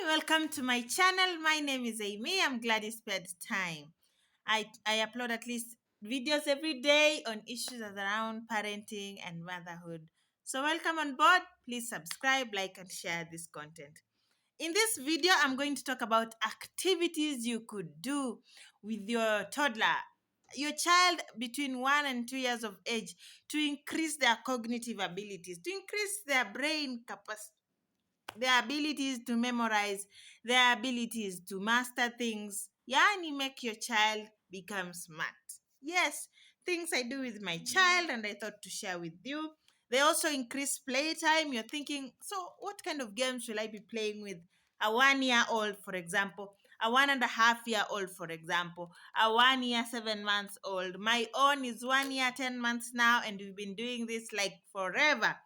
welcome to my channel. My name is Amy. I'm glad you spent time. I upload at least videos every day on issues around parenting and motherhood. So welcome on board. Please subscribe, like, and share this content. In this video, I'm going to talk about activities you could do with your toddler, your child between 1 and 2 years of age, to increase their cognitive abilities, to increase their brain capacity, their abilities to memorize, their abilities to master things. Yani make your child become smart. Yes, things I do with my child and I thought to share with you. They also increase playtime. You're thinking, so what kind of games will I be playing with a 1 year old, for example? A 1.5 year old, for example, a 1 year, 7 months old. My own is 1 year, 10 months now, and we've been doing this like forever.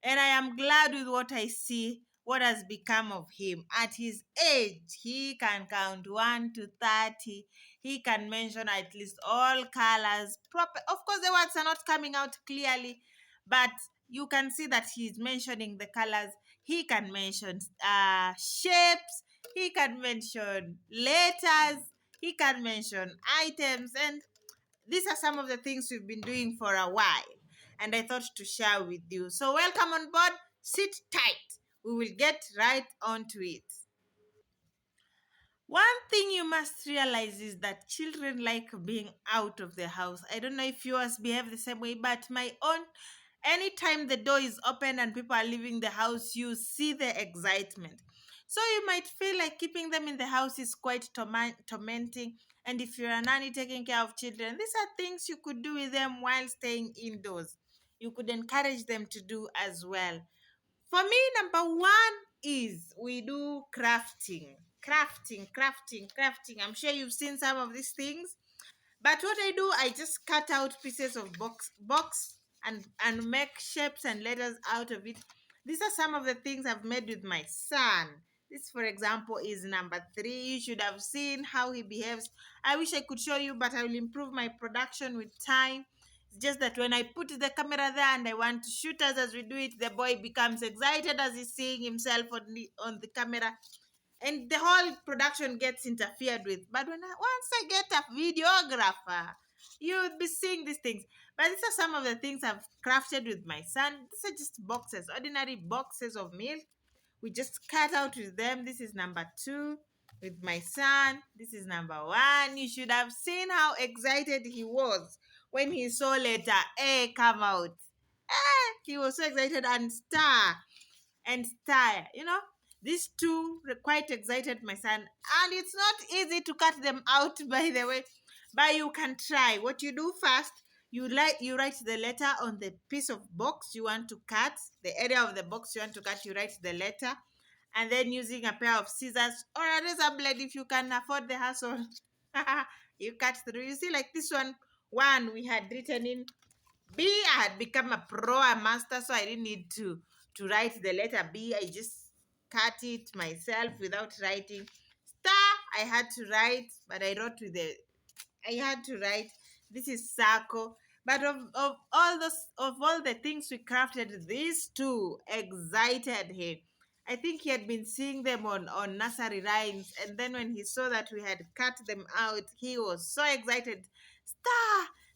And I am glad with what I see, what has become of him. At his age, he can count 1 to 30. He can mention at least all colors. Proper. Of course, the words are not coming out clearly, but you can see that he's mentioning the colors. He can mention shapes. He can mention letters. He can mention items. And these are some of the things we've been doing for a while, and I thought to share with you. So, welcome on board. Sit tight. We will get right onto it. One thing you must realize is that children like being out of the house. I don't know if yours behave the same way, but my own, anytime the door is open and people are leaving the house, you see the excitement. So you might feel like keeping them in the house is quite tormenting. And if you're a nanny taking care of children, these are things you could do with them while staying indoors. You could encourage them to do as well. For me, number one is we do crafting. Crafting. I'm sure you've seen some of these things. But what I do, I just cut out pieces of box and make shapes and letters out of it. These are some of the things I've made with my son. This, for example, is number 3. You should have seen how he behaves. I wish I could show you, but I will improve my production with time. It's just that when I put the camera there and I want to shoot us as we do it, the boy becomes excited as he's seeing himself on the camera, and the whole production gets interfered with. But once I get a videographer, you would be seeing these things. But these are some of the things I've crafted with my son. These are just boxes, ordinary boxes of milk. We just cut out with them. This is number 2 with my son. This is number 1. You should have seen how excited he was when he saw letter A come out. He was so excited, and star. These two quite excited my son, and it's not easy to cut them out, by the way, but you can try. What you do first, you write the letter on the piece of box you want to cut, the area of the box you want to cut. You write the letter, and then using a pair of scissors or a razor blade, if you can afford the hassle, you cut through. You see, like this one we had written in B. I had become a pro, a master, so I didn't need to write the letter B. I just cut it myself without writing. Star, I had to write, but I had to write. This is circle. But of all the things we crafted, these two excited him. I think he had been seeing them on nursery rhymes, and then when he saw that we had cut them out, he was so excited.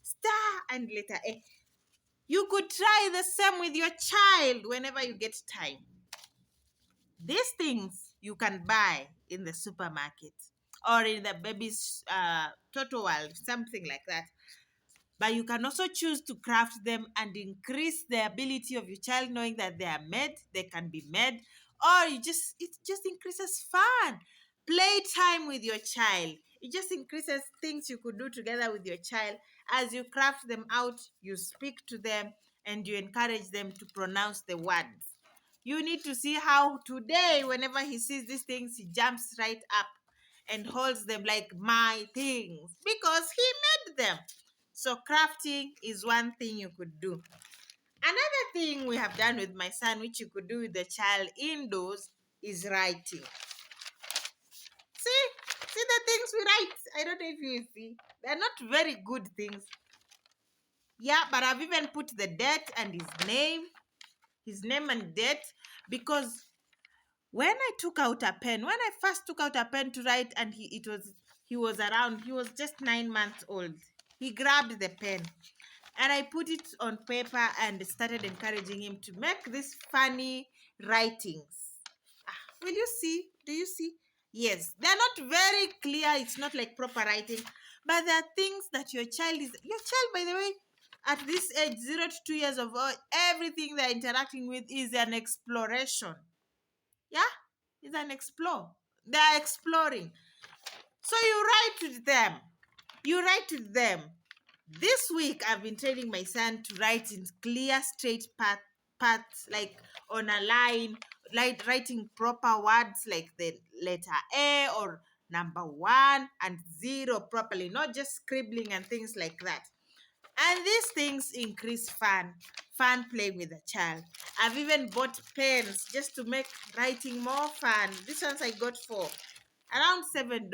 Star, and letter A. You could try the same with your child whenever you get time. These things you can buy in the supermarket or in the baby's Total World, something like that. But you can also choose to craft them and increase the ability of your child knowing that they are made, they can be made, or it just increases fun. Playtime with your child. It just increases things you could do together with your child. As you craft them out, you speak to them and you encourage them to pronounce the words. You need to see how today, whenever he sees these things, he jumps right up and holds them like my things because he made them. So crafting is one thing you could do. Another thing we have done with my son, which you could do with the child indoors, is writing. See the things we write. I don't know if you see. They're not very good things. Yeah, but I've even put the date and his name and date, because When I took out a pen, when I first took out a pen to write, and he was around, he was just 9 months old. He grabbed the pen and I put it on paper and started encouraging him to make these funny writings. Will you see? Do you see? Yes, they're not very clear. It's not like proper writing, but there are things that your child, by the way, at this age, 0 to 2 years of age, everything they're interacting with is an exploration. Yeah, it's an explore. They're exploring. So you write to them. You write to them. This week, I've been training my son to write in clear, straight paths, like on a line, like writing proper words like the letter A or number one and zero properly, not just scribbling and things like that. And these things increase fun playing with the child. I've even bought pens just to make writing more fun. These ones I got for around $7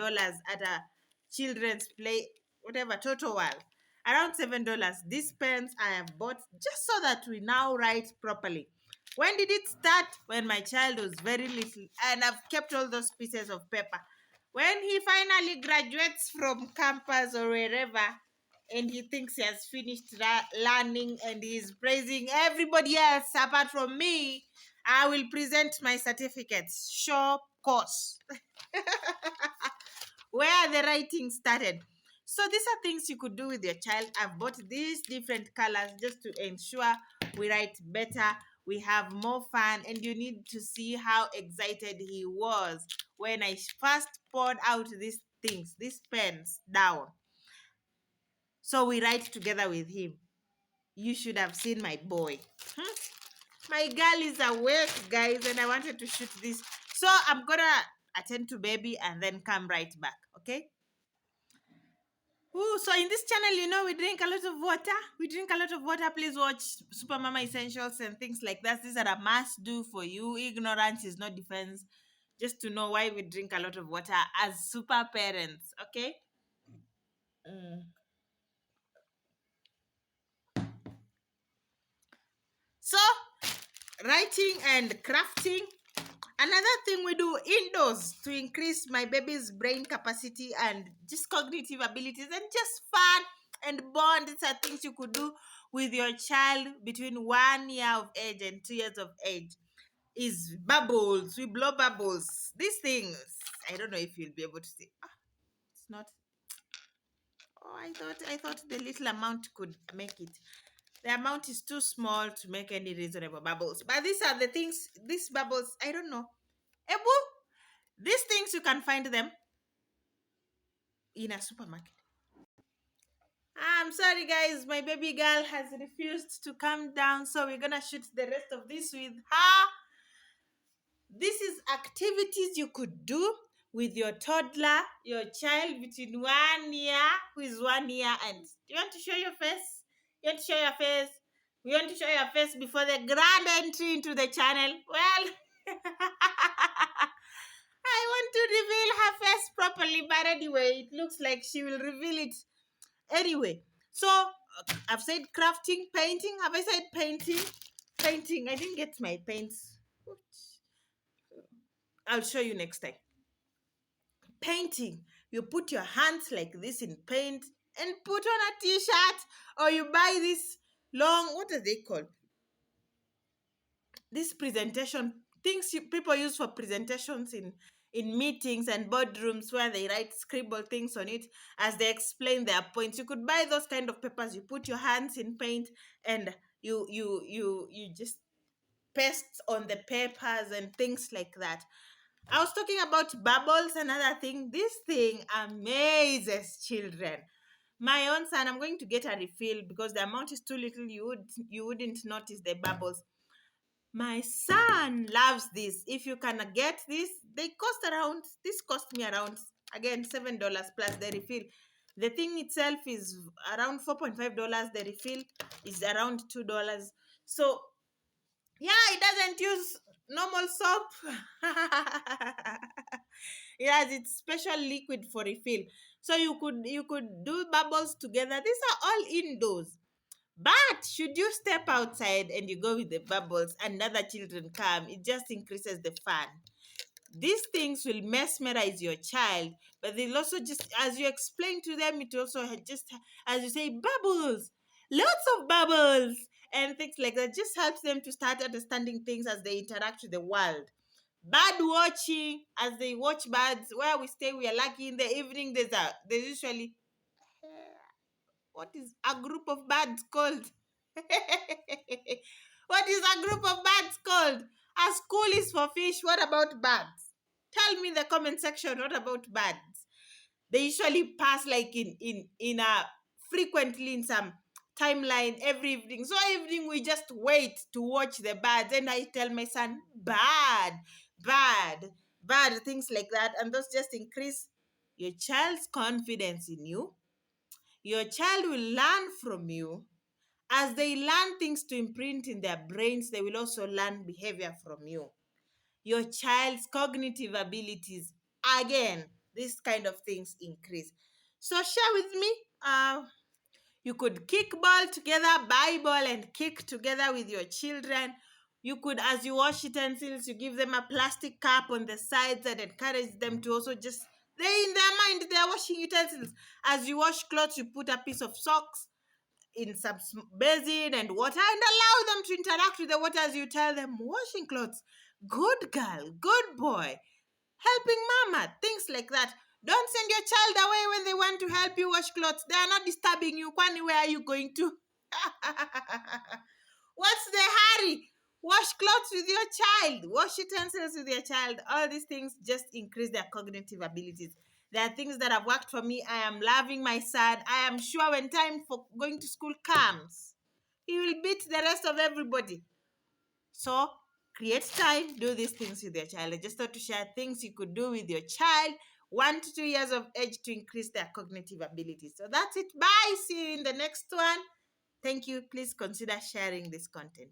at a children's play, whatever, Total World. Around $7. These pens I have bought just so that we now write properly. When did it start? When my child was very little, and I've kept all those pieces of paper. When he finally graduates from campus or wherever, and he thinks he has finished learning and he's praising everybody else apart from me, I will present my certificates. Show course. Where the writing started. So these are things you could do with your child. I've bought these different colors just to ensure we write better, we have more fun, and you need to see how excited he was when I first poured out these things, these pens down. So we write together with him. You should have seen my boy. My girl is awake, guys, and I wanted to shoot this. So I'm gonna attend to baby and then come right back, okay? Ooh, so in this channel, we drink a lot of water. We drink a lot of water. Please watch Super Mama Essentials and things like that. These are a must do for you. Ignorance is not defense. Just to know why we drink a lot of water as super parents, okay? Mm. So, writing and crafting. Another thing we do indoors to increase my baby's brain capacity and just cognitive abilities and just fun and bond. These are things you could do with your child between 1 year of age and 2 years of age. Is bubbles. We blow bubbles. These things. I don't know if you'll be able to see. It's not. Oh, I thought the little amount could make it. The amount is too small to make any reasonable bubbles. But these are the things, these bubbles, I don't know. Ebu, these things you can find them in a supermarket. I'm sorry, guys. My baby girl has refused to come down, so we're gonna shoot the rest of this with her. This is activities you could do with your toddler, your child between 1 year, who is 1 year, and you want to show your face? You want to show your face? We want to show your face before the grand entry into the channel. Well, I want to reveal her face properly, but anyway, it looks like she will reveal it anyway. So I've said crafting, painting. Have I said painting? Painting. I didn't get my paints. I'll show you next time. Painting. You put your hands like this in paint and put on a t-shirt, or you buy this long, what are they called? This presentation things people use for presentations in meetings and boardrooms where they write scribble things on it as they explain their points. You could buy those kind of papers. You put your hands in paint and you just paste on the papers and things like that. I was talking about bubbles. Another thing, this thing amazes children. My own son, I'm going to get a refill because the amount is too little. You wouldn't notice the bubbles. My son loves this. If you can get this, this cost me around, again, $7 plus the refill. The thing itself is around $4.5. The refill is around $2. So, yeah, it doesn't use normal soap. It has its special liquid for refill. So you could do bubbles together. These are all indoors. But should you step outside and you go with the bubbles and other children come, it just increases the fun. These things will mesmerize your child, but they'll also just, as you explain to them, it also just, as you say, bubbles, lots of bubbles, and things like that. Just helps them to start understanding things as they interact with the world. Bird watching, as they watch birds. Where we stay, we are lucky in the evening. There's usually, what is a group of birds called? What is a group of birds called? A school is for fish. What about birds? Tell me in the comment section. What about birds? They usually pass like in a frequently in some timeline every evening. So evening we just wait to watch the birds, and I tell my son, bird, bird, things like that, and those just increase your child's confidence in you. Your child will learn from you. As they learn things to imprint in their brains, they will also learn behavior from you. Your child's cognitive abilities, again, these kind of things increase. So share with me. You could kick ball together, buy ball and kick together with your children. You could, as you wash utensils, you give them a plastic cup on the sides and encourage them to also just, they in their mind, they're washing utensils. As you wash clothes, you put a piece of socks in some basin and water, and allow them to interact with the water as you tell them, washing clothes, good girl, good boy, helping mama, things like that. Don't send your child away when they want to help you wash clothes. They are not disturbing you. Kwani, where are you going to? What's the hurry? Wash clothes with your child, wash utensils with your child. All these things just increase their cognitive abilities. There are things that have worked for me. I am loving my son. I am sure when time for going to school comes, he will beat the rest of everybody. So create time, do these things with your child. I just thought to share things you could do with your child 1 to 2 years of age to increase their cognitive abilities. So that's it. Bye. See you in the next one. Thank you. Please consider sharing this content.